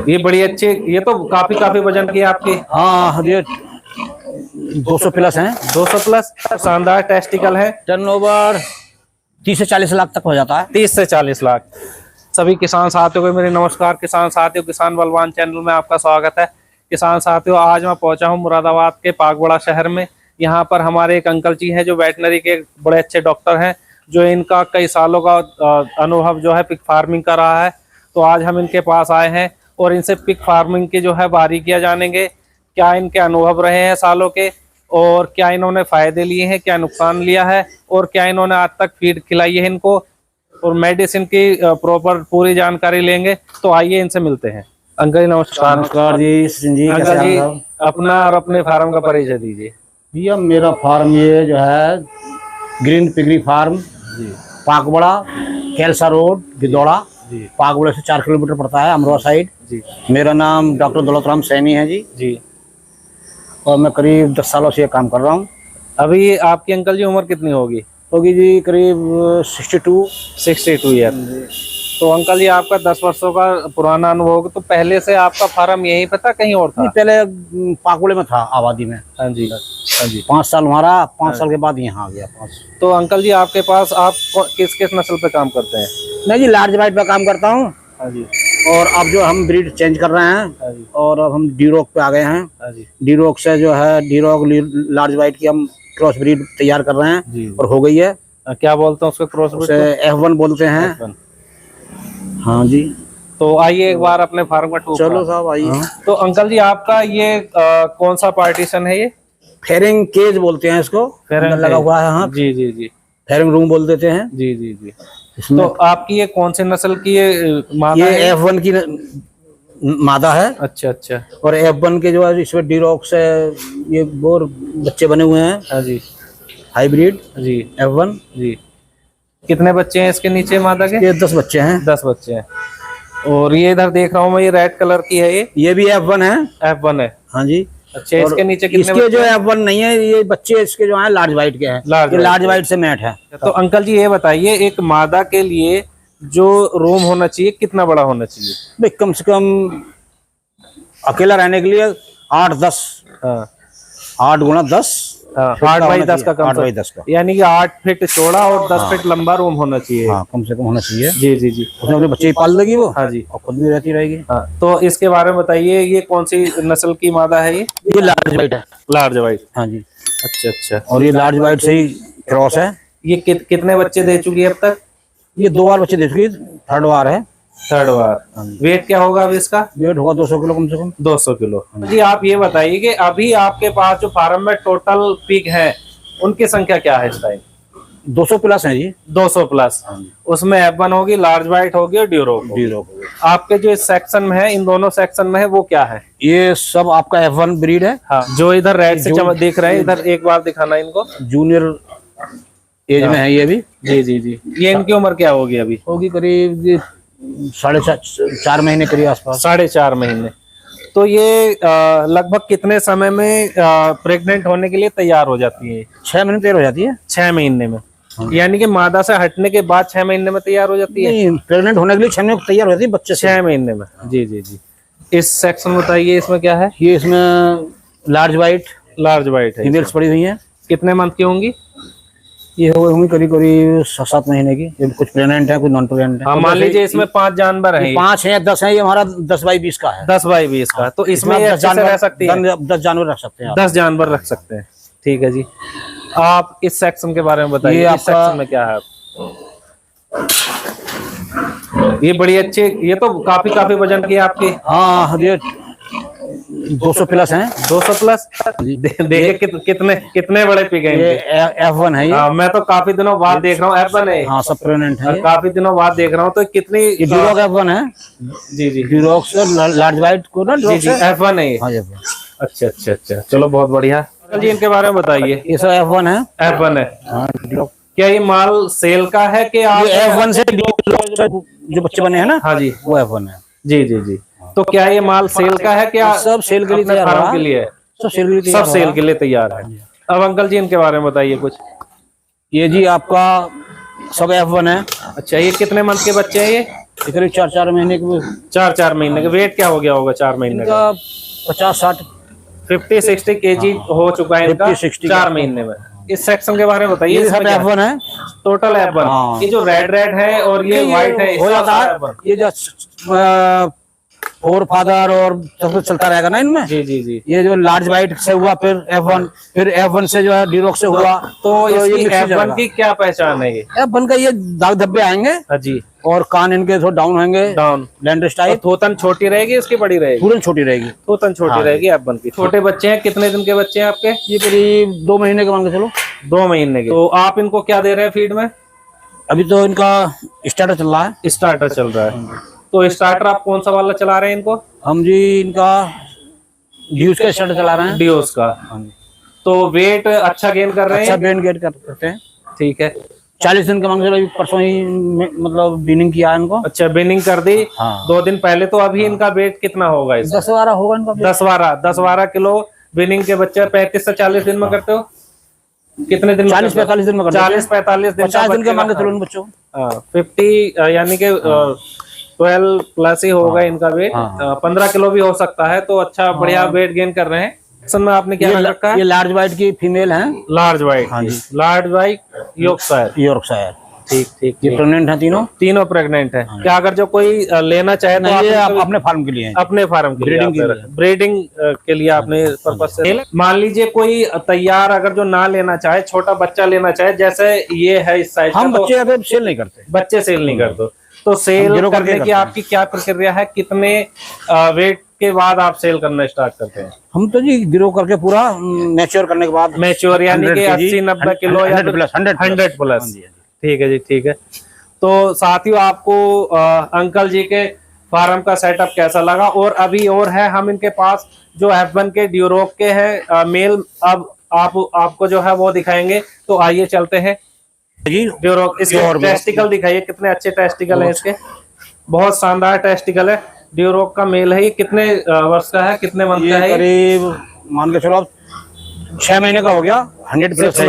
ये बड़ी अच्छी, ये तो काफी वजन की है आपकी। हाँ, ये 200 प्लस हैं। 200 प्लस। शानदार टेस्टिकल है। टर्नओवर 30 से 40 लाख तक हो जाता है। 30 से 40 लाख। सभी किसान साथियों को मेरे नमस्कार। किसान साथियों, किसान बलवान चैनल में आपका स्वागत है। किसान साथियों, आज मैं पहुंचा हूं मुरादाबाद के पागबड़ा शहर में। यहाँ पर हमारे एक अंकल जी हैं जो वेटनरी के बड़े अच्छे डॉक्टर हैं, जो इनका कई सालों का अनुभव जो है पिग फार्मिंग का रहा है। तो आज हम इनके पास आए हैं और इनसे पिग फार्मिंग की जो है बारीकियां जानेंगे। क्या इनके अनुभव रहे हैं सालों के, और क्या इन्होंने फायदे लिए हैं, क्या नुकसान लिया है, और क्या इन्होंने आज तक फीड खिलाई है इनको, और मेडिसिन की प्रॉपर पूरी जानकारी लेंगे। तो आइए इनसे मिलते हैं। अंकल नमस्कार। नमस्कार जी, सचिन जी। अंकल जी अपना और अपने फार्म का परिचय दीजिए। भैया मेरा फार्म ये जो है ग्रीन पिगरी फार्म जी, पागबड़ा, कैलसा रोड, गिदौड़ा। पागबड़ा से 4 किलोमीटर पड़ता है, अमरोहा साइड जी। मेरा नाम डॉक्टर दौलतराम सैनी है जी। और मैं करीब 10 सालों से ये काम कर रहा हूँ। अभी आपकी अंकल जी उम्र कितनी होगी जी? करीब 62 ईयर। तो अंकल जी आपका 10 वर्षों का पुराना अनुभव होगा। तो पहले से आपका फार्म यहीं पे था, कहीं और था? पहले पागबड़े में था, आबादी में। हाँ जी। 5 साल हमारा, 5 साल के बाद यहाँ आ गया। 5। तो अंकल जी आपके पास आप किस किस नस्ल पे काम करते हैं? मैं जी लार्ज वाइट पे काम करता हूँ। हाँ जी। और अब जो हम ब्रीड चेंज कर रहे हैं। हाँ जी। और अब हम डी-रॉक पे आ गए हैं। हाँ जी। डी-रॉक से जो है डी-रॉक लार्ज वाइट की हम क्रॉस ब्रीड तैयार कर रहे हैं जी। और हो गई है। क्या बोलते हैं उसको? क्रॉस ब्रीड F1 बोलते हैं। F1। हाँ जी। तो आइए एक बार अपने फार्म का टूर। चलो साहब आइए। हाँ। तो अंकल जी आपका ये कौन सा पार्टीशन है? ये फेरिंग केज बोलते हैं इसको। फेरिंग लगा हुआ है। हाँ जी। फेरिंग रूम बोल देते हैं जी। तो आपकी ये कौन सी नस्ल की ये मादा है? ये F1 की मादा है। अच्छा। और F1 के जो है इसमें डी-रॉक से ये बोर बच्चे बने हुए हैं। हाँ जी। हाइब्रिड जी, F1 जी। कितने बच्चे हैं इसके नीचे मादा के? ये 10 बच्चे हैं। 10 बच्चे हैं। और ये इधर देख रहा हूँ मैं, ये रेड कलर की है। ये भी F1 है। F1 है। हाँ जी। अच्छा, इसके नीचे कितने इसके जो F1 नहीं है, ये बच्चे इसके जो हैं लार्ज वाइट के हैं। लार्ज वाइट से मैट है। तो अंकल जी ये बताइए, एक मादा के लिए जो रूम होना चाहिए कितना बड़ा होना चाहिए? भाई कम से कम अकेला रहने के लिए 8-10। 8 गुणा 10। 8 बाई 10 का। 8 बाई 10 का, यानी कि 8 फीट चौड़ा और 10 फीट लंबा रूम होना चाहिए। हाँ, कम से कम होना चाहिए। जी। उसमें अपने बच्चे पाल देगी वो। हाँ जी। और खुद भी रहती रहेगी। हाँ, तो इसके बारे में बताइए, ये कौन सी नस्ल की मादा है? ये लार्ज वाइट है। Large white. हाँ जी। अच्छा। और ये लार्ज वाइट से ही क्रॉस है। ये कितने बच्चे दे चुकी है अब तक? ये 2 बार बच्चे दे चुकी है, 3rd बार है। 3rd बार। वेट क्या होगा अभी इसका? वेट होगा 200 किलो कम से कम। 200 किलो। जी आप ये बताइए कि अभी आपके पास जो फार्म में टोटल पिग है उनकी संख्या क्या है इस टाइम? 200 प्लस है जी। 200 प्लस। उसमें F1 होगी, लार्ज वाइट होगी और डी-रॉक होगी। आपके जो इस सेक्शन में है, इन दोनों सेक्शन में है, वो क्या है? ये सब आपका F1 ब्रीड है। हाँ, जो इधर रेड से देख रहे हैं, इधर एक बार दिखाना इनको। जूनियर एज में है ये भी। जी। ये इनकी उम्र क्या होगी अभी? होगी करीब 4.5 महीने करीब आसपास। 4.5 महीने। तो ये लगभग कितने समय में प्रेग्नेंट होने के लिए तैयार हो जाती है? 6 महीने तैयार हो जाती है। 6 महीने में। यानी कि मादा से हटने के बाद 6 महीने में तैयार हो जाती है? नहीं, प्रेग्नेंट होने के लिए 6 महीने तैयार हो जाती है बच्चे। 6 महीने में। जी। इस सेक्शन बताइए, इसमें क्या है? ये इसमें लार्ज वाइट है। फीमेल्स पड़ी हुई हैं। कितने मंथ की होंगी? ये होंगी करीब 7 महीने की। ये कुछ प्रेग्नेंट है, कुछ नॉन प्रेग्नेंट है। मान लीजिए इसमें 5 जानवर हैं। 5 है या 10 है। ये हमारा 10 बाई 20 का है। 10 बाई 20 का। तो इसमें 10 जानवर रह सकती है। 10 जानवर रख सकते हैं। 10 जानवर रख सकते हैं। ठीक है जी। आप इस सेक्शन के बारे में बताइए, इस सेक्शन में क्या है? ये बड़ी अच्छी, ये तो काफी वजन की है आपकी। हाँ, ये 200 प्लस हैं। 200 प्लस। देखिए कितने बड़े पिग हैं। ये F1 है। हाँ, मैं तो काफी दिनों बाद देख रहा हूँ F1 है। हाँ, सब प्रेग्नेंट है। काफी दिनों बाद देख रहा हूँ। तो कितनी? डी-रॉक F1 है। जी। डी-रॉक से लार्ज वाइट को ना जी F1 है। हाँ, अच्छा। चलो बहुत बढ़िया जी। इनके बारे में बताइए। ये सब F1 है। F1 है। हाँ, क्या ये माल सेल का है कि आप? F1 से जो बच्चे बने हैं ना। हाँ जी, वो F1 है। जी। तो क्या ये माल सेल का है? क्या सब सेल के लिए तैयार है? के लिए सब सेल के लिए तैयार है। अब अंकल जी इनके बारे में बताइए कुछ। ये जी आपका सब F1 है। अच्छा, ये कितने मंथ के बच्चे हैं? ये करीब 4-4 महीने के। 4-4 महीने का वेट क्या हो गया होगा 4 महीने का? इनका 50-60 50-60 kg हो चुका है इनका 50-60 4 महीने में। इस सेक्शन के बारे में बताइए। ये सब F1 है, टोटल F1। हाँ। ये जो रेड है और ये व्हाइट है हो जाता है। ये जो फोर फादर और सब कुछ चलता रहेगा ना इनमें। जी जी जी। ये जो लार्ज वाइट से हुआ, फिर F1, फिर F1 से जो है डीरोक से हुआ। तो ये इसकी F1 की क्या पहचान है? ये F1 का ये दाग धब्बे आएंगे हाँ जी, और कान इनके थोड़ा डाउन होंगे, डाउन। Land type. थोतन छोटी रहेगी इसकी बड़ी रहेगी? पूरी छोटी रहेगी, थोतन छोटी रहेगी F1 की। छोटे बच्चे हैं, कितने दिन के बच्चे हैं आपके? ये करीब 2 महीने के मान के चलो। 2 महीने के। तो आप इनको क्या दे रहे हैं फीड में? अभी तो इनका स्टार्टर चल रहा है। स्टार्टर चल रहा है। तो स्टार्टर आप कौन सा वाला चला रहे हैं इनको? हम जी इनका ड्यूस का स्टार्टर चला रहे हैं। डियोस का। तो वेट अच्छा गेन कर रहे हैं? अच्छा गेन करते हैं। ठीक है। 40 दिन का मांग चलो, परसों ही मतलब बिनिंग किया इनको। अच्छा, बिनिंग कर दी। हाँ। 2 दिन पहले। तो अभी इनका वेट कितना होगा? 10-12 होगा इनका। 10-12 किलो बिनिंग के बच्चे 35 से 40 दिन में करते हो? कितने दिन? 40-45 दिन में 40-45 दिन। 50 दिन का मांग चलो इन बच्चों। 50 यानी कि 12 प्लस ही होगा इनका वेट। 15 किलो भी हो सकता है। तो अच्छा बढ़िया वेट गेन कर रहे हैं। सन में आपने क्या रखा है? ये लार्ज वाइट की फीमेल है। Large white. हाँ जी, लार्ज वाइट यॉर्कशायर। ठीक ठीक। ये प्रेग्नेंट है, तीनों प्रेग्नेंट है। क्या अगर जो कोई लेना चाहे तो ये अपने फार्म के लिए है। अपने फार्म के ब्रीडिंग के लिए आपने पर्पज से। मान लीजिए कोई तैयार अगर जो ना लेना चाहे, छोटा बच्चा लेना चाहे, जैसे ये है इस साइज हम बच्चे अगर सेल नहीं करते। बच्चे सेल नहीं करते। तो सेल करने की आपकी क्या प्रक्रिया है? कितने वेट के बाद आप सेल करना स्टार्ट करते हैं? हम तो जी गिरो करके पूरा मैच्योर करने के बाद। मैच्योर यानी कि 80-90 किलो या 100 प्लस। ठीक है जी, ठीक है। तो साथियों, आपको अंकल जी के फार्म का सेटअप कैसा लगा? और अभी और है हम इनके पास जो F1 के ड्यूरोक के हैं मेल, अब आपको जो है वो दिखाएंगे। तो आइए चलते हैं जी। ड्यूरोक, इसके टेस्टिकल दिखाइए, कितने अच्छे टेस्टिकल हैं इसके। बहुत शानदार टेस्टिकल है। ड्यूरोक का मेल है। ये कितने वर्ष का है, कितने मंथ का है? करीब मान के चलो 6 महीने का हो गया। 100 प्लस है,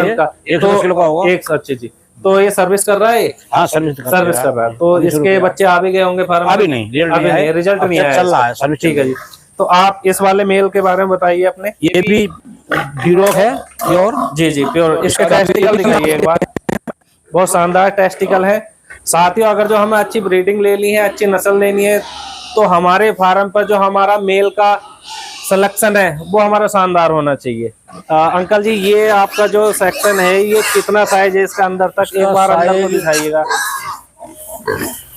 110 किलो का होगा। अच्छी जी। तो ये सर्विस कर रहा है? हाँ, सर्विस कर रहा है। तो इसके बच्चे आ भी गए होंगे फार्म? अभी नहीं, रिजल्ट नहीं आया, चल रहा है सर्विस। ठीक है जी। तो आप इस वाले मेल के बारे में बताइए अपने। ये भी ड्यूरोक है, प्योर। जी जी, प्योर। इसका टेस्टिकल दिखाइए एक बार। बहुत शानदार टेस्टिकल है। साथियों, अगर जो हमें अच्छी ब्रीडिंग लेनी है, अच्छी नस्ल लेनी है, तो हमारे फार्म पर जो हमारा मेल का सिलेक्शन है वो हमारा शानदार होना चाहिए। अंकल जी, ये आपका जो सेक्शन है, ये कितना साइज है इसका अंदर तक? एक बार अंदर को दिखाइएगा।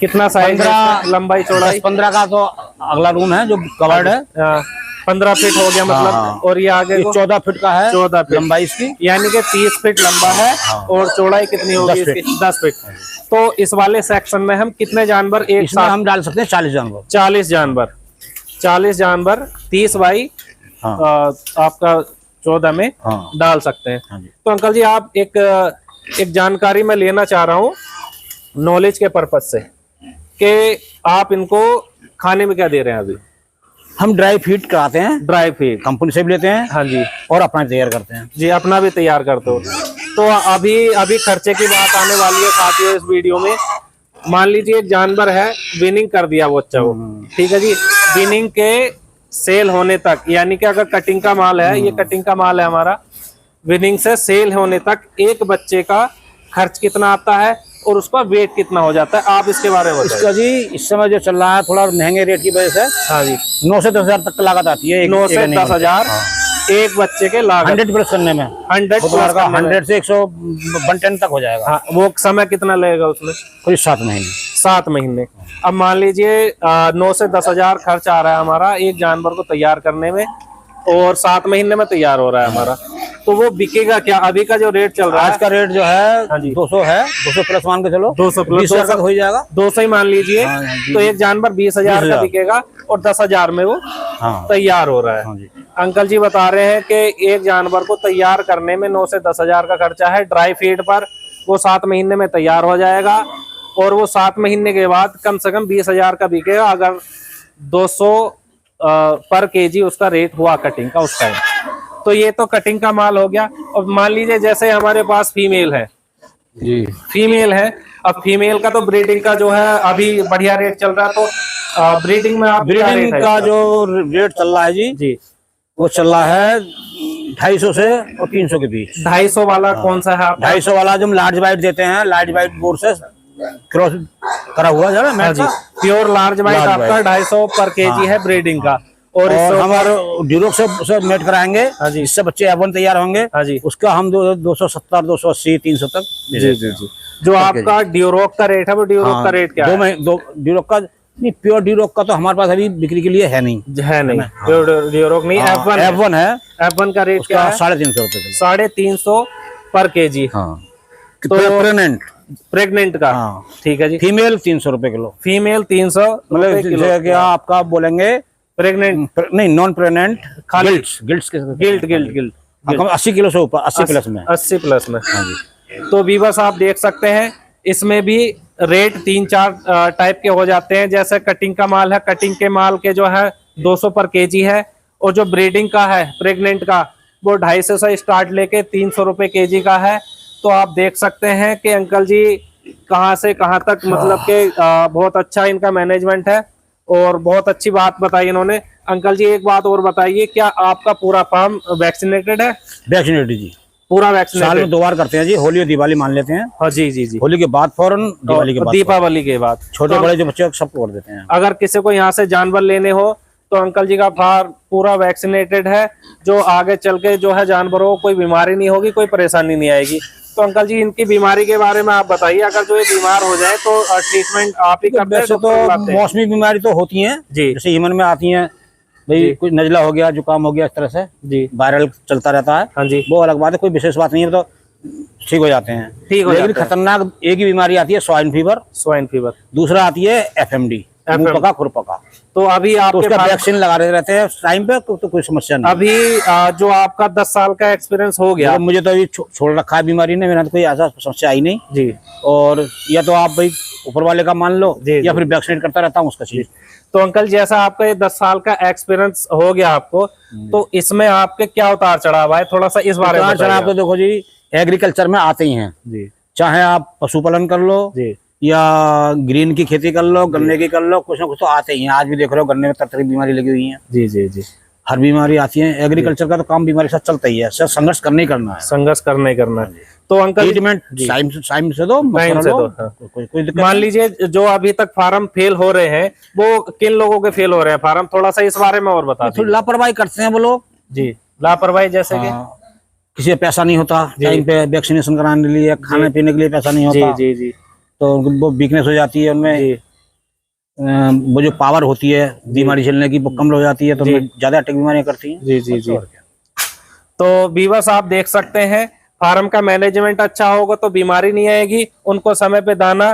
कितना साइज है? लंबाई चौड़ाई 15 का तो अगला रूम है जो कवर्ड है। 15 फीट हो गया मतलब। और ये आगे 14 फीट का है। 14 फीट लंबाई इसकी, यानी कि 30 फीट लंबा है। और चौड़ाई कितनी होगी इसकी? 10 फीट। तो इस वाले सेक्शन में हम कितने जानवर एक साथ हम डाल सकते हैं? 40 जानवर। 40 जानवर 30 बाई आपका 14 में डाल सकते हैं। तो अंकल जी, आप एक जानकारी मैं लेना चाह रहा हूँ नॉलेज के पर्पज से, कि आप इनको खाने में क्या दे रहे हैं? अभी हम ड्राई फीड कराते हैं। ड्राई फीड कंपनी से भी लेते हैं। हाँ जी। और अपना तैयार करते हैं जी, अपना भी तैयार करते हो। तो अभी खर्चे की बात आने वाली है साथियों इस वीडियो में। मान लीजिए एक जानवर है, विनिंग कर दिया वो बच्चा को, ठीक है जी। विनिंग के सेल होने तक, यानी कि अगर कटिंग का माल है, ये कटिंग का माल है हमारा, विनिंग से सेल होने तक एक बच्चे का खर्च कितना आता है और उसका वेट कितना हो जाता है? आप इसके बारे में बताइए। इसका जी इस समय जो चल रहा है थोड़ा महंगे रेट की वजह से, हाँ जी, 9 से 10 हजार तक लागत आती है। 9 से 10 हजार एक बच्चे के लागत। 100 प्लस करने में 100 से 110 तक हो जाएगा। हाँ, वो समय कितना लगेगा उसमें? कोई 7 महीने। 7 महीने। अब मान लीजिए 9 से 10 हजार खर्च आ रहा है हमारा एक जानवर को तैयार करने में, और 7 महीने में तैयार हो रहा है हमारा, तो वो बिकेगा क्या? अभी का जो रेट चल रहा है, आज का रेट जो है, हाँ जी, 200 है। 200 प्लस मान के चलो, 200 प्लस 20 हजार हो जाएगा। 200 ही मान लीजिए। तो एक जानवर 20,000 का बिकेगा और 10 हजार में वो तैयार हो रहा है। अंकल जी बता रहे हैं कि एक जानवर को तैयार करने में 9 से 10 हजार का खर्चा है। ड्राई फीड पर वो 7 महीने में तैयार हो जाएगा, और वो 7 महीने के बाद कम से कम 20,000 का बिकेगा, अगर 200 पर केजी उसका रेट हुआ कटिंग का उस टाइम। तो ये तो कटिंग का माल हो गया। और मान लीजिए जैसे हमारे पास फीमेल है, जी। फीमेल है। अब फीमेल का तो ब्रीडिंग का जो है अभी बढ़िया रेट चल रहा है, तो ब्रीडिंग में आप क्या ब्रीडिंग रेट है का इसका? जो रेट चल रहा है जी, जी वो चल रहा है 250 से और 300 के बीच। 250 वाला कौन सा है आपका? 250 वाला जो हम लार्ज वाइट देते हैं, लार्ज वाइट बोर्ड से क्रॉस करा हुआ है ना हाँ मैट जी, का। प्योर लार्ज वाइट Large आपका white। 250 पर केजी है ब्रीडिंग का। और और इससे हमारे ड्यूरोक से मेट कराएंगे, हाँ जी। जिससे बच्चे एवन तैयार होंगे। हाँ जी उसका हम 270, 280, 300 तक दे जी देते जी हैं। जी। जो आपका ड्यूरोक का रेट है वो ड्यूरोक का रेट क्या है? दो ड्यूरोक का नहीं, प्योर ड्यूरोक का तो हमारे पास अभी बिक्री के लिए है नहीं। है नहीं, प्योर ड्यूरोक नहीं। F1 F1 है, F1 का रेट क्या उसका है? 350 रुपए किलो। 350 पर केजी। हाँ, तो प्रेग्नेंट। प्रेग्नेंट का हाँ, ठीक है जी। फीमेल 300 रुपए किलो। फीमेल 300 रुपए मतलब किलो। जैसे कि आपका बोलेंगे प्रेग्नेंट नहीं, नॉन प्रेग्नेंट, खाली गिल्ट्स के गिल्ट 80 किलो से ऊपर, 80 प्लस में। 80 प्लस में। हाँ जी। तो व्यूअर्स आप देख सकते हैं इसमें भी रेट 3-4 टाइप के हो जाते हैं। जैसे कटिंग का माल है, कटिंग के माल के जो है 200 पर केजी है। और जो ब्रीडिंग का है प्रेग्नेंट का, वो 250 से स्टार्ट लेके 300 रुपए केजी का है। तो आप देख सकते हैं कि अंकल जी कहाँ से कहाँ तक मतलब कि बहुत अच्छा इनका मैनेजमेंट है और बहुत अच्छी बात बताई इन्होंने। अंकल जी एक बात और बताइए, क्या आपका पूरा फार्म वैक्सीनेटेड है? वैक्सीनेटेड जी, पूरा साल में वैक्सीनेटेड? 2 बार करते हैं जी, होली और दिवाली मान लेते हैं। हाँ जी जी जी। होली के बाद फौरन, दिवाली के बाद दीपावली के बाद छोटे बड़े जो बच्चे सबको कर देते हैं। अगर किसी को यहाँ से जानवर लेने हो तो अंकल जी का फार्म पूरा वैक्सीनेटेड है, जो आगे चल के जो है जानवरों को कोई बीमारी नहीं होगी, कोई परेशानी नहीं आएगी। तो अंकल जी इनकी बीमारी के बारे में आप बताइए, अगर जो ये बीमार हो जाए तो ट्रीटमेंट आप ही करते हैं? वैसे तो मौसमी बीमारी तो होती हैं जी जैसे ह्यूमन में आती हैं, भाई कुछ नजला हो गया, जुकाम हो गया, इस तरह से जी। वायरल चलता रहता है। हाँ जी, वो अलग बात है, कोई विशेष बात नहीं है, तो ठीक हो जाते हैं। ठीक हो लेकिन जाते हैं। खतरनाक एक ही बीमारी आती है, स्वाइन फीवर। Swine fever. दूसरा आती है FMD, मुंह पका खुरपका। तो अभी तो आपके उसका पास वैक्सीन लगा रहते हैं टाइम पे, तो कोई समस्या नहीं। अभी जो आपका 10 साल का एक्सपीरियंस हो गया? मतलब मुझे तो अभी छोड़ रखा है बीमारी ने, मेरा तो कोई ऐसा समस्या आई नहीं। जी। और या तो आप भाई ऊपर वाले का मान लो, जी, या जी। फिर वैक्सीनेट करता रहता हूँ उसका चीज। तो अंकल जैसा आपका ये 10 साल का एक्सपीरियंस हो गया आपको, तो इसमें आपके क्या उतार चढ़ाव आए, थोड़ा सा इस बारे में उतार चढ़ाव तो देखो जी, एग्रीकल्चर में आते ही हैं जी चाहे आप पशुपालन कर लो जी या ग्रीन की खेती कर लो, गन्ने की कर लो, कुछ ना कुछ तो आते ही हैं। आज भी देख रहे हो गन्ने में तरह की बीमारी लगी हुई है, जी जी जी। हर बीमारी आती है। एग्रीकल्चर का तो काम बीमारी के साथ चलता ही है, सिर्फ संघर्ष करना ही करना है। संघर्ष करना ही करना है। तो अंकल ट्रीटमेंट टाइम से दो, मत टाइम से करो, दो, हाँ। कोई दिक्कत मान लीजिए जो अभी तक फार्म फेल हो रहे हैं, वो किन लोगों के फेल हो रहे हैं फार्म, थोड़ा सा इस बारे में और बता नहीं। दीजिए। थोड़ी लापरवाही करते हैं वो लोग जी, लापरवाही जैसे कि? किसी का पैसा नहीं होता टाइम पे वैक्सीनेशन कराने के लिए, खाने पीने के लिए पैसा नहीं जी होता, जी जी तो वो वीकनेस हो जाती है उनमें। जी वो जो पावर होती है बीमारी झेलने की, वो कम हो जाती है, तो उनमें ज्यादा अटैक बीमारियां करती हैं। जी जी जी। तो बीवस आप देख सकते हैं, फार्म का मैनेजमेंट अच्छा होगा तो बीमारी नहीं आएगी। उनको समय पे दाना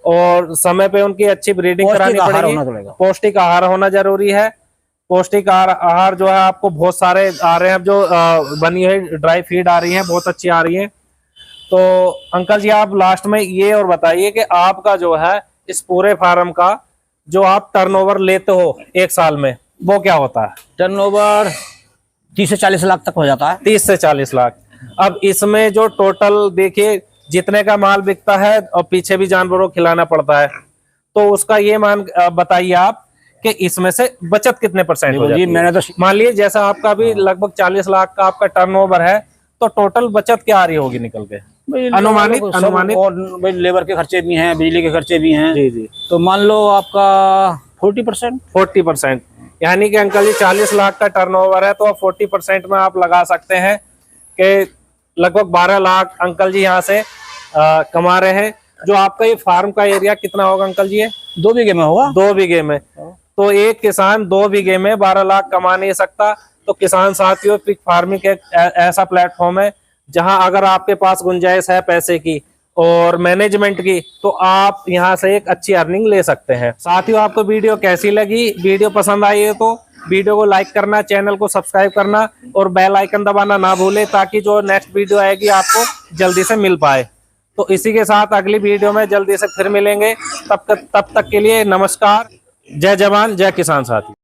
और समय पे उनकी अच्छी ब्रीडिंग करानी पौष्टिक आहार पड़ेगी। होना पड़ेगा। पौष्टिक आहार होना जरूरी है। पौष्टिक आहार जो है आपको बहुत सारे आ रहे हैं, जो बनी हुई ड्राई फीड आ रही है, बहुत अच्छी आ रही है। तो अंकल जी आप लास्ट में ये और बताइए कि आपका जो है इस पूरे फार्म का जो आप टर्नओवर लेते हो एक साल में, वो क्या होता है? टर्नओवर 30 से 40 लाख तक हो जाता है। 30 से 40 लाख। अब इसमें जो टोटल देखिए जितने का माल बिकता है और पीछे भी जानवरों को खिलाना पड़ता है, तो उसका ये बताइए आप कि इसमें से बचत कितने परसेंट हो जाती है? मैंने तो मान लीजिए जैसा आपका भी लगभग 40 लाख का आपका टर्नओवर है, तो टोटल बचत क्या आ रही होगी निकल के? अनुमानित और भाई लेबर के खर्चे भी हैं, बिजली के खर्चे भी हैं, जी जी, तो मान लो आपका 40%। 40%। यानी कि अंकल जी 40 लाख का टर्नओवर है, तो आप 40% में आप लगा सकते हैं कि लगभग 12 लाख अंकल जी यहाँ से कमा रहे हैं। जो आपका ये फार्म का एरिया कितना होगा अंकल जी? ये 2 बीघे में होगा। 2 बीघे में। तो एक किसान 2 बीघे में 12 लाख कमा नहीं सकता। तो किसान साथियों, पिग फार्मिंग एक ऐसा प्लेटफॉर्म है जहां अगर आपके पास गुंजाइश है पैसे की और मैनेजमेंट की, तो आप यहां से एक अच्छी अर्निंग ले सकते हैं। साथियों आपको वीडियो कैसी लगी? वीडियो पसंद आई है तो वीडियो को लाइक करना, चैनल को सब्सक्राइब करना और बेल आइकन दबाना ना भूले, ताकि जो नेक्स्ट वीडियो आएगी आपको जल्दी से मिल पाए। तो इसी के साथ अगली वीडियो में जल्दी से फिर मिलेंगे। तब तक के लिए नमस्कार। जय जवान जय किसान साथी।